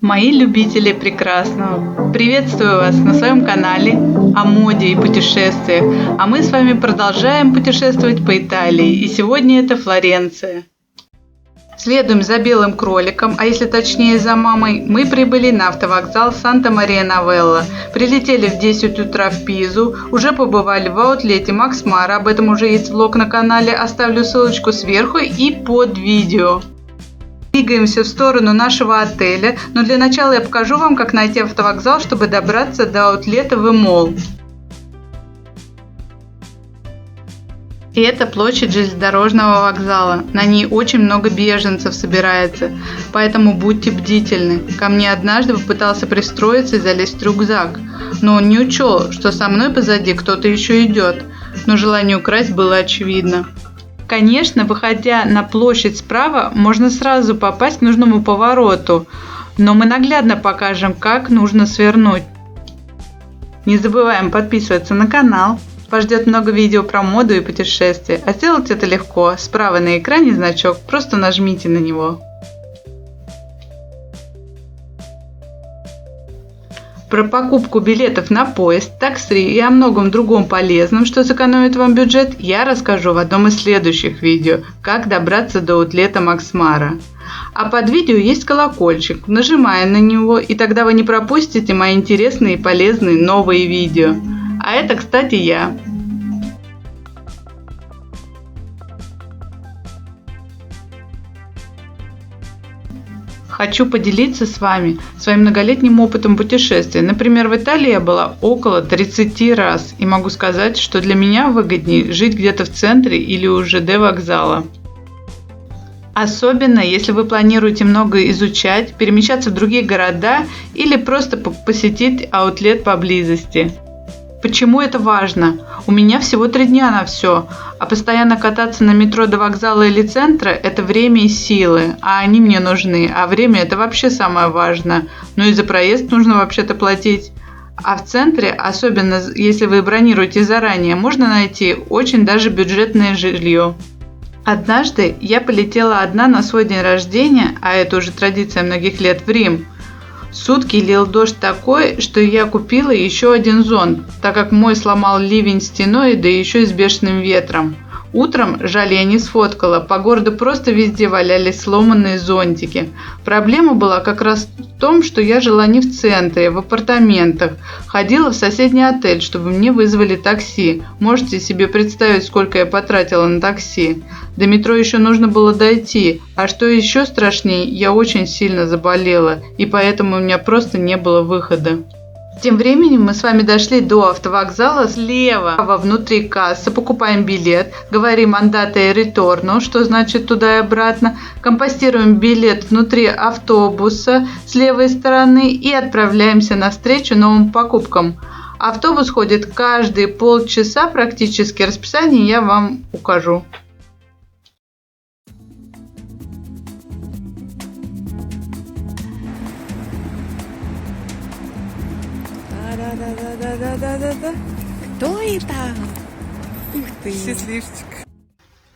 Мои любители прекрасного, приветствую вас на своем канале о моде и путешествиях, а мы с вами продолжаем путешествовать по Италии, и сегодня это Флоренция. Следуем за белым кроликом, а если точнее за мамой, мы прибыли на автовокзал Санта-Мария-Новелла, прилетели в 10 утра в Пизу, уже побывали в аутлете Макс Мара, об этом уже есть влог на канале, оставлю ссылочку сверху и под видео. Двигаемся в сторону нашего отеля, но для начала я покажу вам, как найти автовокзал, чтобы добраться до аутлета ВМолл. И это площадь железнодорожного вокзала. На ней очень много беженцев собирается, поэтому будьте бдительны. Ко мне однажды попытался пристроиться и залезть в рюкзак, но он не учел, что со мной позади кто-то еще идет, но желание украсть было очевидно. Конечно, выходя на площадь справа, можно сразу попасть к нужному повороту, но мы наглядно покажем, как нужно свернуть. Не забываем подписываться на канал. Вас ждет много видео про моду и путешествия, а сделать это легко. Справа на экране значок, просто нажмите на него. Про покупку билетов на поезд, такси и о многом другом полезном, что сэкономит вам бюджет, я расскажу в одном из следующих видео, как добраться до аутлета Макс Мара. А под видео есть колокольчик, нажимая на него, и тогда вы не пропустите мои интересные и полезные новые видео. А это, кстати, я. Хочу поделиться с вами своим многолетним опытом путешествия. Например, в Италии я была около 30 раз. И могу сказать, что для меня выгоднее жить где-то в центре или у ЖД вокзала. Особенно, если вы планируете много изучать, перемещаться в другие города или просто посетить аутлет поблизости. Почему это важно? У меня всего 3 дня на все, а постоянно кататься на метро до вокзала или центра – это время и силы, а они мне нужны, а время – это вообще самое важное. Ну и за проезд нужно вообще-то платить. А в центре, особенно если вы бронируете заранее, можно найти очень даже бюджетное жилье. Однажды я полетела одна на свой день рождения, а это уже традиция многих лет, в Рим. Сутки лил дождь такой, что я купила еще один зонт, так как мой сломал ливень стеной, да еще и с бешеным ветром. Утром, жаль, я не сфоткала, по городу просто везде валялись сломанные зонтики. Проблема была как раз в том, что я жила не в центре, в апартаментах. Ходила в соседний отель, чтобы мне вызвали такси. Можете себе представить, сколько я потратила на такси. До метро еще нужно было дойти, а что еще страшнее, я очень сильно заболела, и поэтому у меня просто не было выхода. Тем временем мы с вами дошли до автовокзала, слева внутри кассы, покупаем билет, говорим «Андата и ritorno», что значит туда и обратно, компостируем билет внутри автобуса с левой стороны и отправляемся навстречу новым покупкам. Автобус ходит каждые полчаса практически, расписание я вам укажу. Да. Кто это? Ух ты. Счастливчик.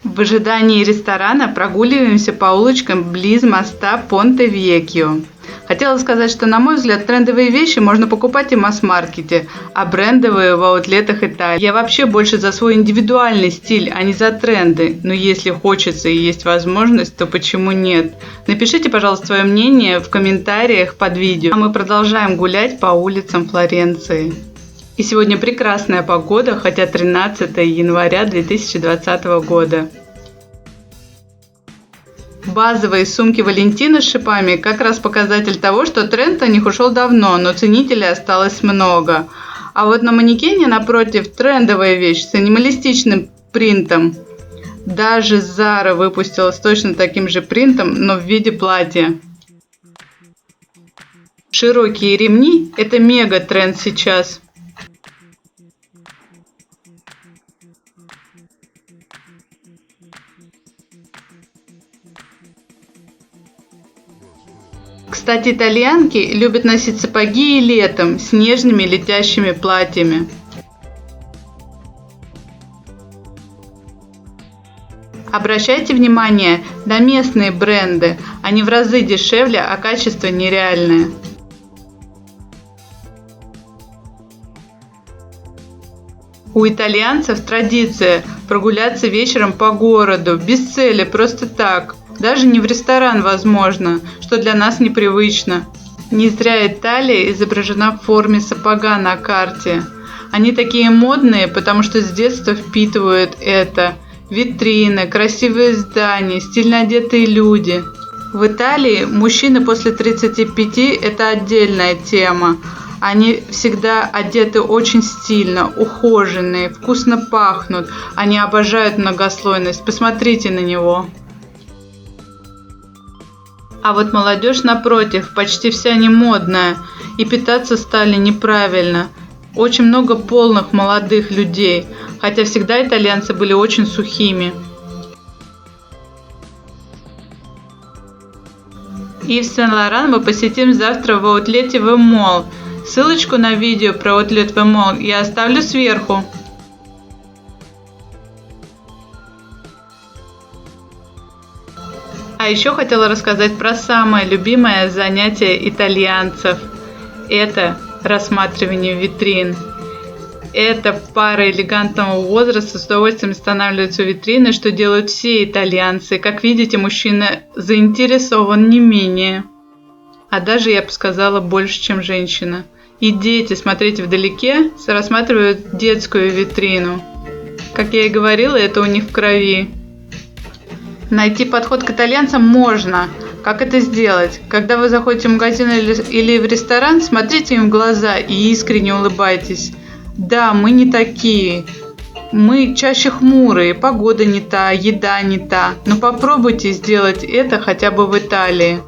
В ожидании ресторана прогуливаемся по улочкам близ моста Понте-Векьо. Хотела сказать, что, на мой взгляд, трендовые вещи можно покупать и в масс-маркете, а брендовые в аутлетах Италии. Я вообще больше за свой индивидуальный стиль, а не за тренды. Но если хочется и есть возможность, то почему нет? Напишите, пожалуйста, свое мнение в комментариях под видео. А мы продолжаем гулять по улицам Флоренции. И сегодня прекрасная погода, хотя 13 января 2020 года. Базовые сумки Валентина с шипами как раз показатель того, что тренд на них ушел давно, но ценителей осталось много. А вот на манекене напротив трендовая вещь с минималистичным принтом. Даже Zara выпустила с точно таким же принтом, но в виде платья. Широкие ремни – это мега тренд сейчас. Кстати, итальянки любят носить сапоги и летом с нежными летящими платьями. Обращайте внимание на местные бренды. Они в разы дешевле, а качество нереальное. У итальянцев традиция прогуляться вечером по городу, без цели, просто так. Даже не в ресторан, возможно, что для нас непривычно. Не зря Италия изображена в форме сапога на карте. Они такие модные, потому что с детства впитывают это. Витрины, красивые здания, стильно одетые люди. В Италии мужчины после 35 – это отдельная тема. Они всегда одеты очень стильно, ухоженные, вкусно пахнут. Они обожают многослойность. Посмотрите на него. А вот молодежь, напротив, почти вся не модная. И питаться стали неправильно. Очень много полных молодых людей. Хотя всегда итальянцы были очень сухими. Ив Сен-Лоран мы посетим завтра в аутлете V-Mall. Ссылочку на видео про аутлет V-Mall я оставлю сверху. А еще хотела рассказать про самое любимое занятие итальянцев. Это рассматривание витрин. Эта пара элегантного возраста с удовольствием останавливается у витрины, что делают все итальянцы. Как видите, мужчина заинтересован не менее. А даже, я бы сказала, больше, чем женщина. И дети, смотрите вдалеке, рассматривают детскую витрину. Как я и говорила, это у них в крови. Найти подход к итальянцам можно. Как это сделать? Когда вы заходите в магазин или в ресторан, смотрите им в глаза и искренне улыбайтесь. Да, мы не такие. Мы чаще хмурые, погода не та, еда не та. Но попробуйте сделать это хотя бы в Италии.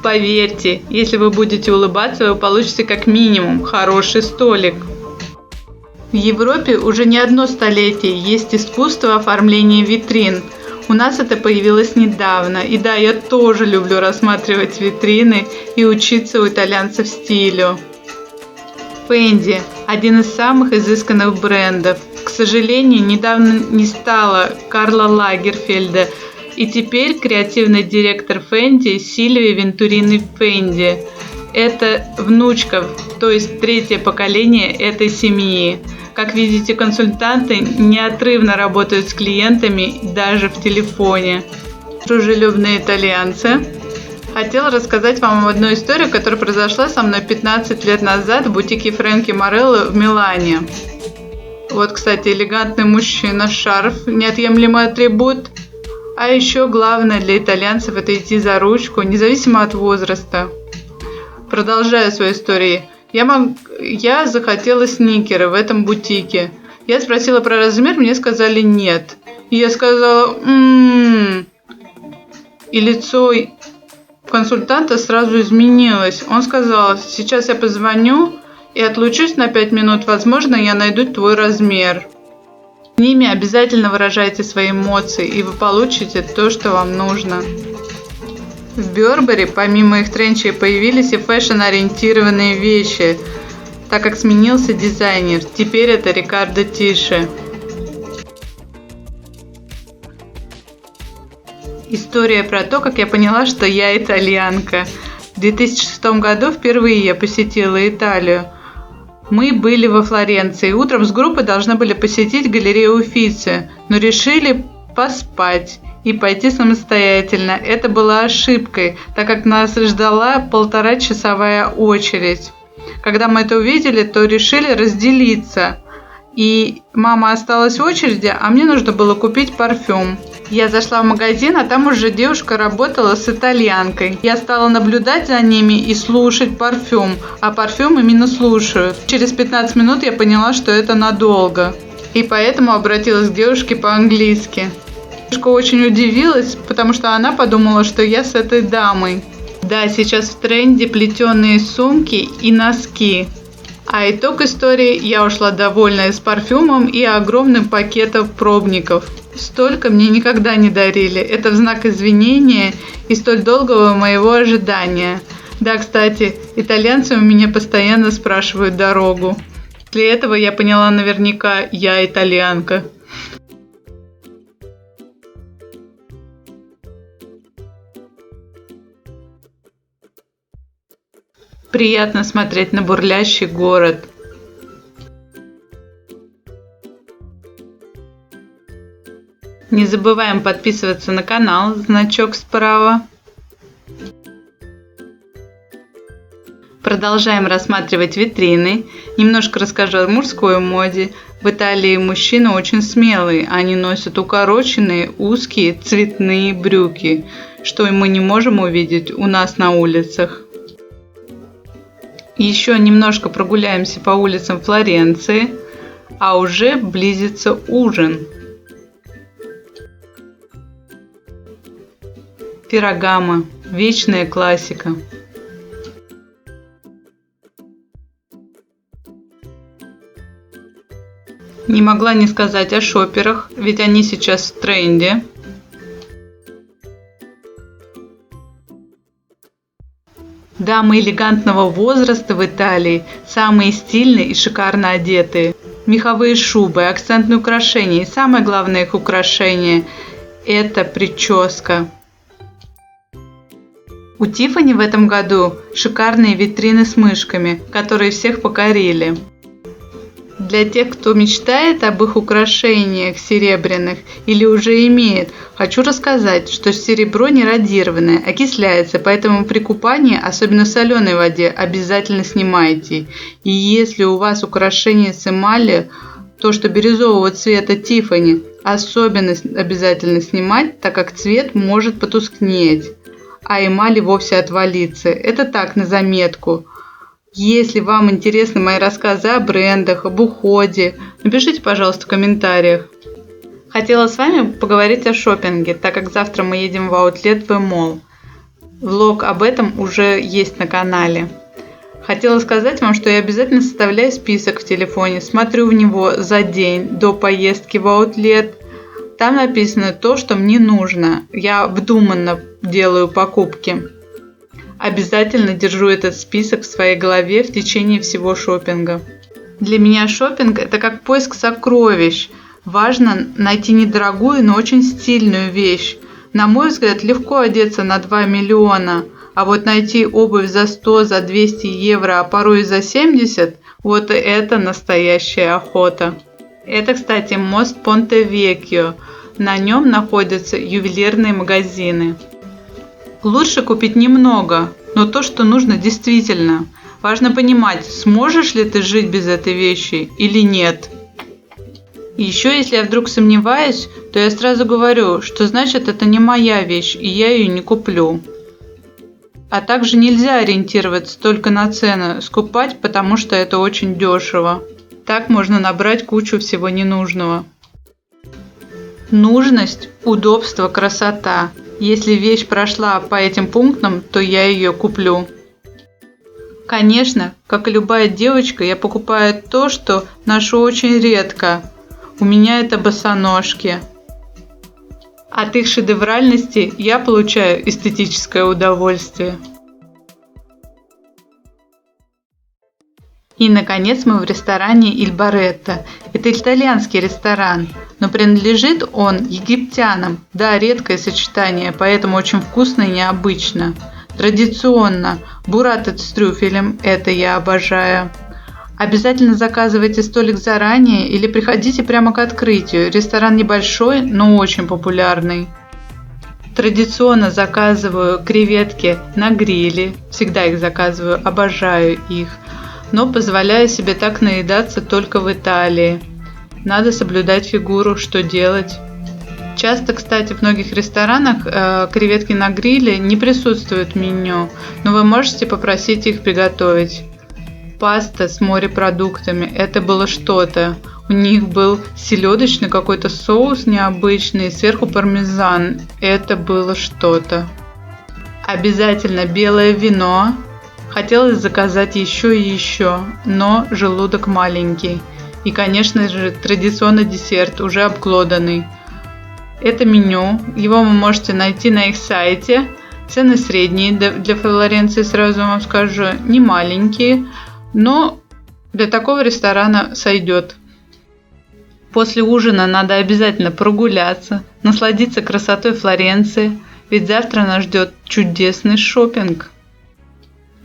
Поверьте, если вы будете улыбаться, вы получите как минимум хороший столик. В Европе уже не одно столетие есть искусство оформления витрин. У нас это появилось недавно. И да, я тоже люблю рассматривать витрины и учиться у итальянцев стилю. Fendi – один из самых изысканных брендов. К сожалению, недавно не стало Карла Лагерфельда, и теперь креативный директор Fendi Сильвия Вентурини Fendi. Это внучка, то есть третье поколение этой семьи. Как видите, консультанты неотрывно работают с клиентами даже в телефоне. Дружелюбные итальянцы. Хотела рассказать вам об одной истории, которая произошла со мной 15 лет назад в бутике Фрэнки Морелло в Милане. Вот, кстати, элегантный мужчина, шарф, неотъемлемый атрибут. А еще главное для итальянцев – это идти за ручку, независимо от возраста. Продолжая свою историю. Я захотела сникеры в этом бутике. Я спросила про размер, мне сказали нет. И я сказала И лицо консультанта сразу изменилось. Он сказал: сейчас я позвоню и отлучусь на 5 минут, возможно, я найду твой размер. С ними обязательно выражайте свои эмоции, и вы получите то, что вам нужно. В Бербери помимо их тренчей появились и фэшн-ориентированные вещи, так как сменился дизайнер. Теперь это Рикардо Тиши. История про то, как я поняла, что я итальянка. В 2006 году впервые я посетила Италию. Мы были во Флоренции. Утром с группой должны были посетить галерею Уффици, но решили поспать и пойти самостоятельно. Это была ошибкой, так как нас ждала 1,5-часовая очередь. Когда мы это увидели, то решили разделиться. И мама осталась в очереди, а мне нужно было купить парфюм. Я зашла в магазин, а там уже девушка работала с итальянкой. Я стала наблюдать за ними и слушать парфюм, а парфюм именно слушают. Через 15 минут я поняла, что это надолго. И поэтому обратилась к девушке по-английски. Девушка очень удивилась, потому что она подумала, что я с этой дамой. Да, сейчас в тренде плетеные сумки и носки. А итог истории: я ушла довольная с парфюмом и огромным пакетом пробников. Столько мне никогда не дарили. Это в знак извинения и столь долгого моего ожидания. Да, кстати, итальянцы у меня постоянно спрашивают дорогу. Для этого я поняла наверняка: я итальянка. Приятно смотреть на бурлящий город. Не забываем подписываться на канал, значок справа. Продолжаем рассматривать витрины. Немножко расскажу о мужской моде. В Италии мужчины очень смелые. Они носят укороченные, узкие, цветные брюки, что мы не можем увидеть у нас на улицах. Еще немножко прогуляемся по улицам Флоренции, а уже близится ужин. Феррагамо – вечная классика. Не могла не сказать о шоперах, ведь они сейчас в тренде. Дамы элегантного возраста в Италии самые стильные и шикарно одетые. Меховые шубы, акцентные украшения и самое главное их украшение – это прическа. У Тиффани в этом году шикарные витрины с мышками, которые всех покорили. Для тех, кто мечтает об их украшениях серебряных или уже имеет, хочу рассказать, что серебро нерадированное, окисляется, поэтому при купании, особенно в соленой воде, обязательно снимайте. И если у вас украшение с эмали, то что бирюзового цвета Тиффани, особенно обязательно снимать, так как цвет может потускнеть, а эмаль вовсе отвалиться. Это так, на заметку. Если вам интересны мои рассказы о брендах, об уходе, напишите, пожалуйста, в комментариях. Хотела с вами поговорить о шопинге, так как завтра мы едем в Outlet Mall. Влог об этом уже есть на канале. Хотела сказать вам, что я обязательно составляю список в телефоне, смотрю в него за день до поездки в Outlet. Там написано то, что мне нужно. Я вдуманно делаю покупки. Обязательно держу этот список в своей голове в течение всего шопинга. Для меня шопинг – это как поиск сокровищ. Важно найти недорогую, но очень стильную вещь. На мой взгляд, легко одеться на 2 миллиона, а вот найти обувь за 100, за 200 евро, а порой и за 70 – вот это настоящая охота. Это, кстати, мост Понте-Веккио. На нем находятся ювелирные магазины. Лучше купить немного, но то, что нужно действительно. Важно понимать, сможешь ли ты жить без этой вещи или нет. И еще, если я вдруг сомневаюсь, то я сразу говорю, что значит это не моя вещь, и я ее не куплю. А также нельзя ориентироваться только на цену, скупать, потому что это очень дешево. Так можно набрать кучу всего ненужного. Нужность, удобство, красота. Если вещь прошла по этим пунктам, то я ее куплю. Конечно, как и любая девочка, я покупаю то, что ношу очень редко. У меня это босоножки. От их шедевральности я получаю эстетическое удовольствие. И, наконец, мы в ресторане Иль Баретто. Это итальянский ресторан, но принадлежит он египтянам. Да, редкое сочетание, поэтому очень вкусно и необычно. Традиционно. Буррато с трюфелем, это я обожаю. Обязательно заказывайте столик заранее или приходите прямо к открытию. Ресторан небольшой, но очень популярный. Традиционно заказываю креветки на гриле. Всегда их заказываю, обожаю их. Но позволяю себе так наедаться только в Италии. Надо соблюдать фигуру, что делать. Часто, кстати, в многих ресторанах креветки на гриле не присутствуют в меню, но вы можете попросить их приготовить. Паста с морепродуктами – это было что-то. У них был селедочный какой-то соус необычный, сверху пармезан. Это было что-то. Обязательно белое вино. Хотелось заказать еще и еще, но желудок маленький. И, конечно же, традиционный десерт, уже обглоданный. Это меню, его вы можете найти на их сайте. Цены средние для Флоренции, сразу вам скажу, не маленькие, но для такого ресторана сойдет. После ужина надо обязательно прогуляться, насладиться красотой Флоренции, ведь завтра нас ждет чудесный шопинг.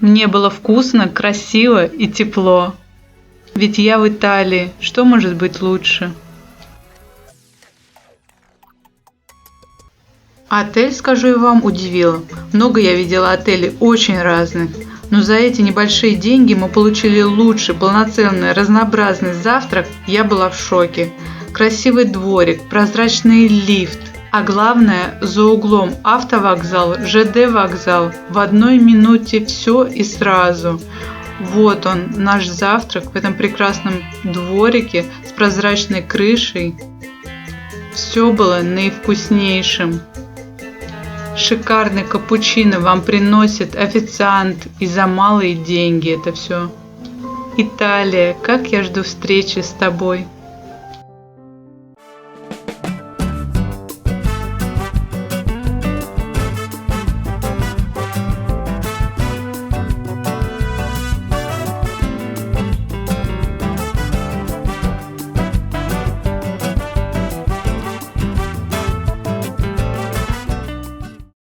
Мне было вкусно, красиво и тепло. Ведь я в Италии, что может быть лучше? Отель, скажу я вам, удивил. Много я видела отелей, очень разных. Но за эти небольшие деньги мы получили лучший, полноценный, разнообразный завтрак. Я была в шоке. Красивый дворик, прозрачный лифт. А главное, за углом автовокзал, ЖД вокзал. В 1 минуте все и сразу. Вот он, наш завтрак в этом прекрасном дворике с прозрачной крышей. Все было наивкуснейшим. Шикарный капучино вам приносит официант и за малые деньги это все. Италия, как я жду встречи с тобой.